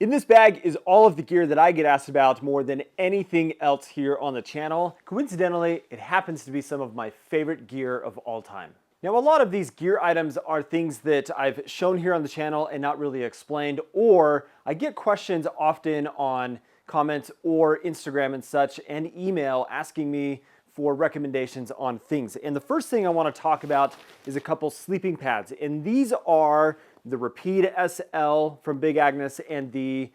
In this bag is all of the gear that I get asked about more than anything else here on the channel. Coincidentally, it happens to be some of my favorite gear of all time. Now, a lot of these gear items are things that I've shown here on the channel and not really explained, or I get questions often on comments or Instagram and such, and email asking me for recommendations on things. And the first thing I want to talk about is a couple sleeping pads. And these are the RAPIDE SL from Big Agnes and the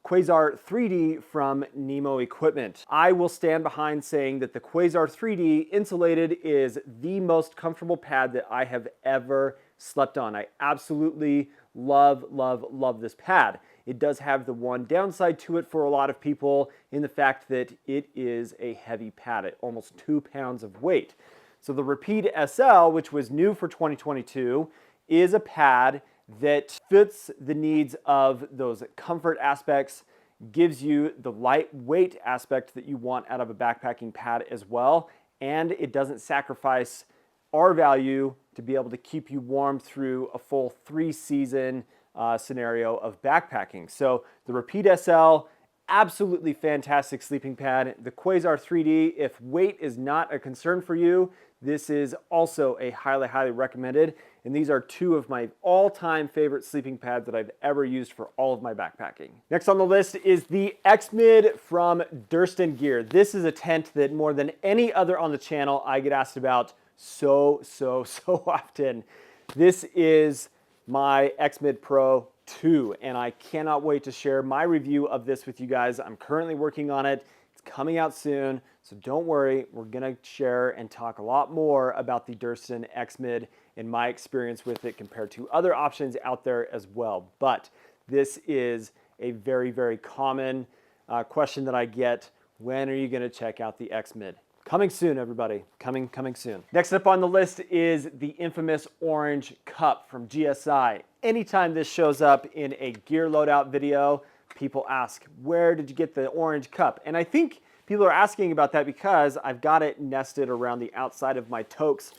QUASAR 3D from Nemo Equipment. I will stand behind saying that the QUASAR 3D insulated is the most comfortable pad that I have ever slept on. I absolutely love, love, love this pad. It does have the one downside to it for a lot of people in the fact that it is a heavy pad at almost 2 pounds of weight. So the RAPIDE SL, which was new for 2022, is a pad that fits the needs of those comfort aspects, gives you the lightweight aspect that you want out of a backpacking pad as well, and it doesn't sacrifice R value to be able to keep you warm through a full 3-season scenario of backpacking. So the RAPIDE SL, absolutely fantastic sleeping pad. The QUASAR 3D, if weight is not a concern for you, this is also a highly, highly recommended. And these are two of my all-time favorite sleeping pads that I've ever used for all of my backpacking. Next on the list is the XMID from DURSTON Gear. This is a tent that more than any other on the channel I get asked about so often. This is my XMID Pro 2, and I cannot wait to share my review of this with you guys. I'm currently working on it. It's coming out soon, so don't worry. We're gonna share and talk a lot more about the DURSTON XMID and my experience with it compared to other options out there as well. But this is a very, very common question that I get. When are you gonna check out the XMID? Coming soon, everybody. Coming soon. Next up on the list is the infamous orange cup from GSI. Anytime this shows up in a gear loadout video, people ask, where did you get the orange cup? And I think people are asking about that because I've got it nested around the outside of my Toke's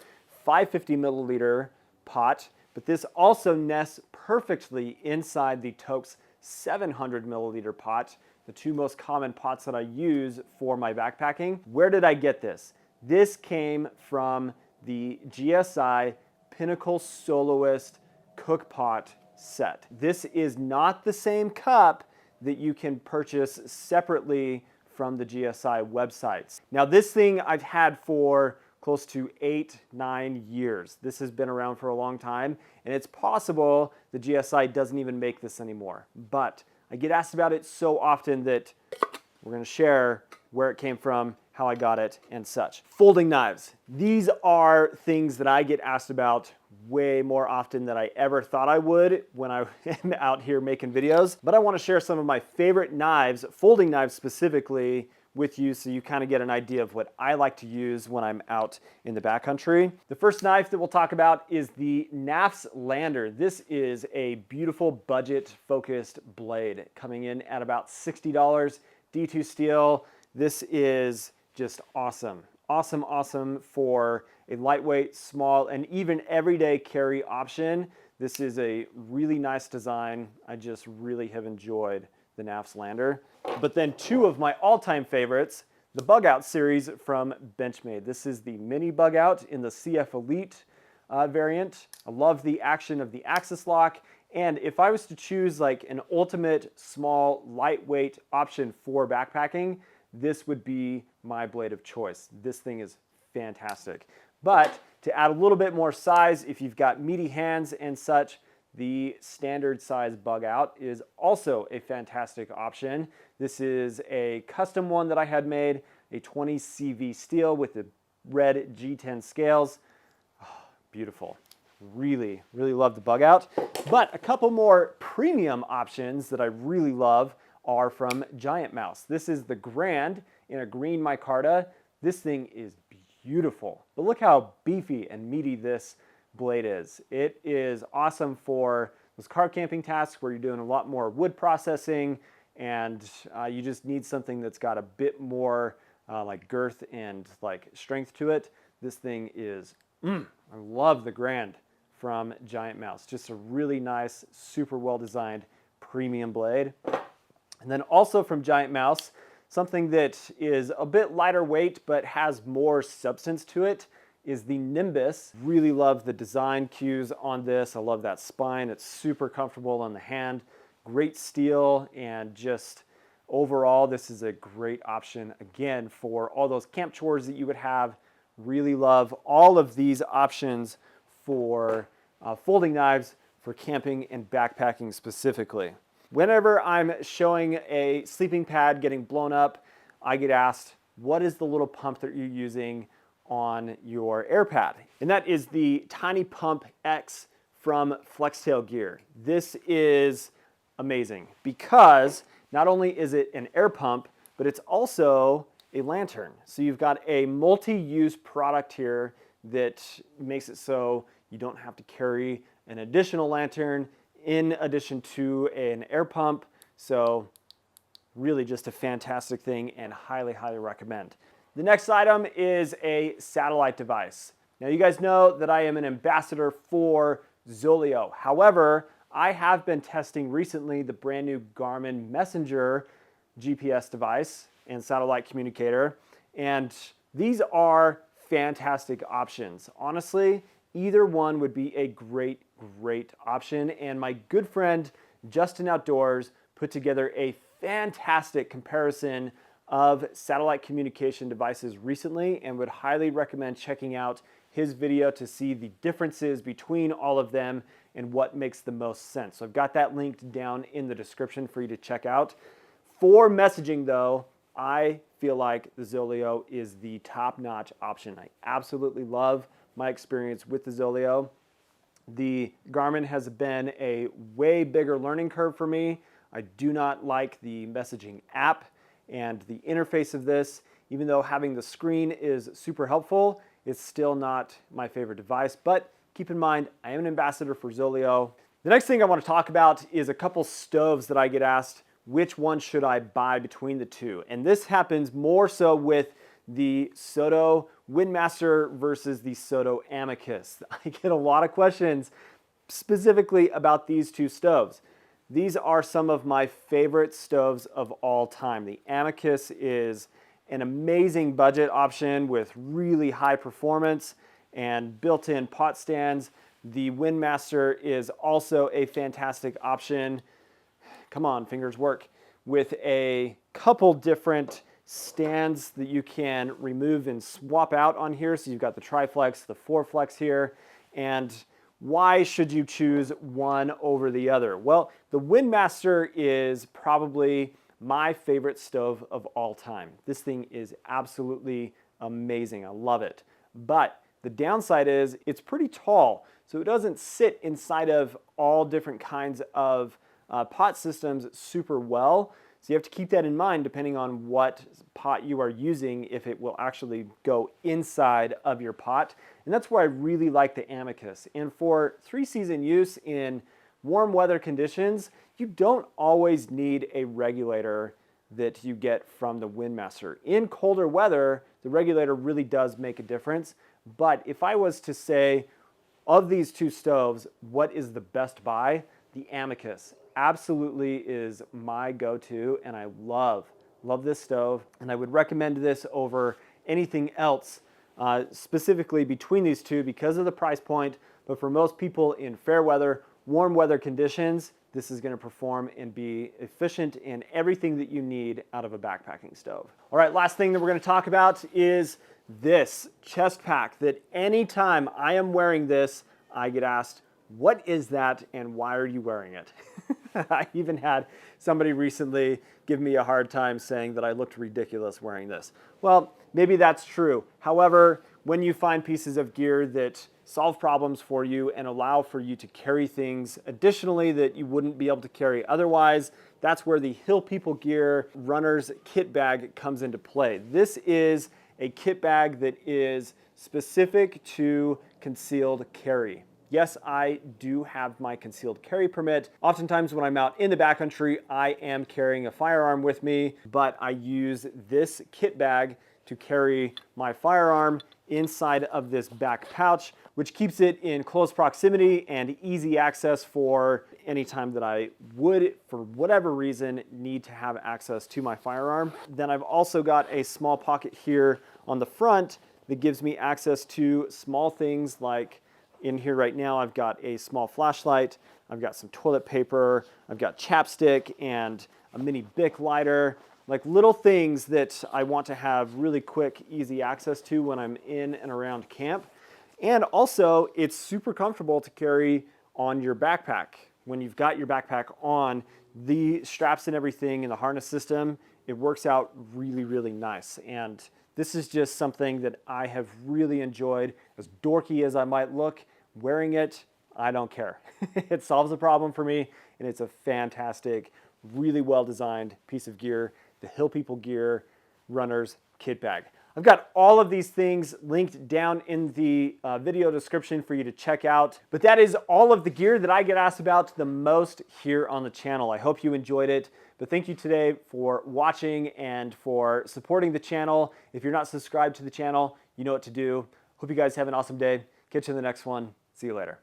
550 milliliter pot, but this also nests perfectly inside the Toke's 700 milliliter pot, the two most common pots that I use for my backpacking. Where did I get this? This came from the GSI Pinnacle Soloist Cook Pot set. This is not the same cup that you can purchase separately from the GSI websites. Now this thing I've had for close to 8-9 years. This has been around for a long time, and it's possible the GSI doesn't even make this anymore. But I get asked about it so often that we're gonna share where it came from, how I got it, and such. Folding knives. These are things that I get asked about way more often than I ever thought I would when I am out here making videos. But I wanna share some of my favorite knives, folding knives specifically, with you so you kind of get an idea of what I like to use when I'm out in the backcountry. The first knife that we'll talk about is the KNAFS Lander. This is a beautiful budget-focused blade coming in at about $60, D2 steel. This is just awesome. Awesome for a lightweight, small, and even everyday carry option. This is a really nice design. I just really have enjoyed the KNAFS Lander. But then two of my all-time favorites, the BUGOUT series from BENCHMADE. This is the mini BUGOUT in the CF Elite variant. I love the action of the axis lock, and if I was to choose like an ultimate small, lightweight option for backpacking, this would be my blade of choice. This thing is fantastic. But to add a little bit more size, if you've got meaty hands and such, the standard size BUGOUT is also a fantastic option. This is a custom one that I had made, a 20 CV steel with the red G10 scales. Oh, beautiful. Really love the BUGOUT. But a couple more premium options that I really love are from Giant Mouse. This is the Grand in a green micarta. This thing is beautiful. But look how beefy and meaty this blade is. It is awesome for those car camping tasks where you're doing a lot more wood processing and you just need something that's got a bit more like girth and like strength to it. This thing is, I love the Grand from Giant Mouse. Just a really nice, super well designed premium blade. And then also from Giant Mouse, something that is a bit lighter weight but has more substance to it is the NIMBUS. Really love the design cues on this. I love that spine. It's super comfortable on the hand. Great steel, and just overall, this is a great option, again, for all those camp chores that you would have. Really love all of these options for folding knives for camping and backpacking specifically. Whenever I'm showing a sleeping pad getting blown up, I get asked, what is the little pump that you're using on your air pad? And that is the Tiny Pump X from FLEXTAIL gear. This is amazing because not only is it an air pump, but it's also a lantern. So you've got a multi-use product here that makes it so you don't have to carry an additional lantern in addition to an air pump. So really just a fantastic thing, and highly, highly recommend. The next item is a satellite device. Now you guys know that I am an ambassador for ZOLEO. However, I have been testing recently the brand new Garmin Messenger GPS device and satellite communicator, and these are fantastic options. Honestly, either one would be a great, great option, and my good friend Justin Outdoors put together a fantastic comparison of satellite communication devices recently, and would highly recommend checking out his video to see the differences between all of them and what makes the most sense. So I've got that linked down in the description for you to check out. For messaging though, I feel like the ZOLEO is the top-notch option. I absolutely love my experience with the ZOLEO. The Garmin has been a way bigger learning curve for me. I do not like the messaging app and the interface of this. Even though having the screen is super helpful, it's still not my favorite device. But keep in mind, I am an ambassador for ZOLEO. The next thing I want to talk about is a couple stoves that I get asked, which one should I buy between the two? And this happens more so with the SOTO WINDMASTER versus the SOTO AMICUS. I get a lot of questions specifically about these two stoves. These are some of my favorite stoves of all time. The AMICUS is an amazing budget option with really high performance and built-in pot stands. The WINDMASTER is also a fantastic option. Come on, fingers work. With a couple different stands that you can remove and swap out on here. So you've got the Triflex, the 4Flex here, and why should you choose one over the other? Well, the WINDMASTER is probably my favorite stove of all time. This thing is absolutely amazing. I love it. But the downside is it's pretty tall, so it doesn't sit inside of all different kinds of pot systems super well. So you have to keep that in mind depending on what pot you are using, if it will actually go inside of your pot. And that's where I really like the AMICUS. And for 3-season use in warm weather conditions, you don't always need a regulator that you get from the WINDMASTER. In colder weather, the regulator really does make a difference. But if I was to say, of these two stoves, what is the best buy? The AMICUS absolutely is my go-to, and I love this stove, and I would recommend this over anything else, specifically between these two because of the price point. But for most people in fair weather, warm weather conditions, this is going to perform and be efficient in everything that you need out of a backpacking stove. All right, last thing that we're going to talk about is this chest pack that anytime I am wearing this, I get asked, what is that and why are you wearing it? I even had somebody recently give me a hard time saying that I looked ridiculous wearing this. Well, maybe that's true. However, when you find pieces of gear that solve problems for you and allow for you to carry things additionally that you wouldn't be able to carry otherwise, that's where the Hill People Gear Runner's Kit Bag comes into play. This is a kit bag that is specific to concealed carry. Yes, I do have my concealed carry permit. Oftentimes when I'm out in the backcountry, I am carrying a firearm with me, but I use this kit bag to carry my firearm inside of this back pouch, which keeps it in close proximity and easy access for any time that I would, for whatever reason, need to have access to my firearm. Then I've also got a small pocket here on the front that gives me access to small things like in here right now I've got a small flashlight, I've got some toilet paper, I've got chapstick and a mini Bic lighter, like little things that I want to have really quick, easy access to when I'm in and around camp. And also, it's super comfortable to carry on your backpack. When you've got your backpack on, the straps and everything in the harness system, it works out really, really nice. And this is just something that I have really enjoyed. As dorky as I might look, wearing it, I don't care. It solves a problem for me, and it's a fantastic, really well-designed piece of gear. The Hill People Gear Runners Kit Bag. I've got all of these things linked down in the video description for you to check out. But that is all of the gear that I get asked about the most here on the channel. I hope you enjoyed it. But thank you today for watching and for supporting the channel. If you're not subscribed to the channel, you know what to do. Hope you guys have an awesome day. Catch you in the next one. See you later.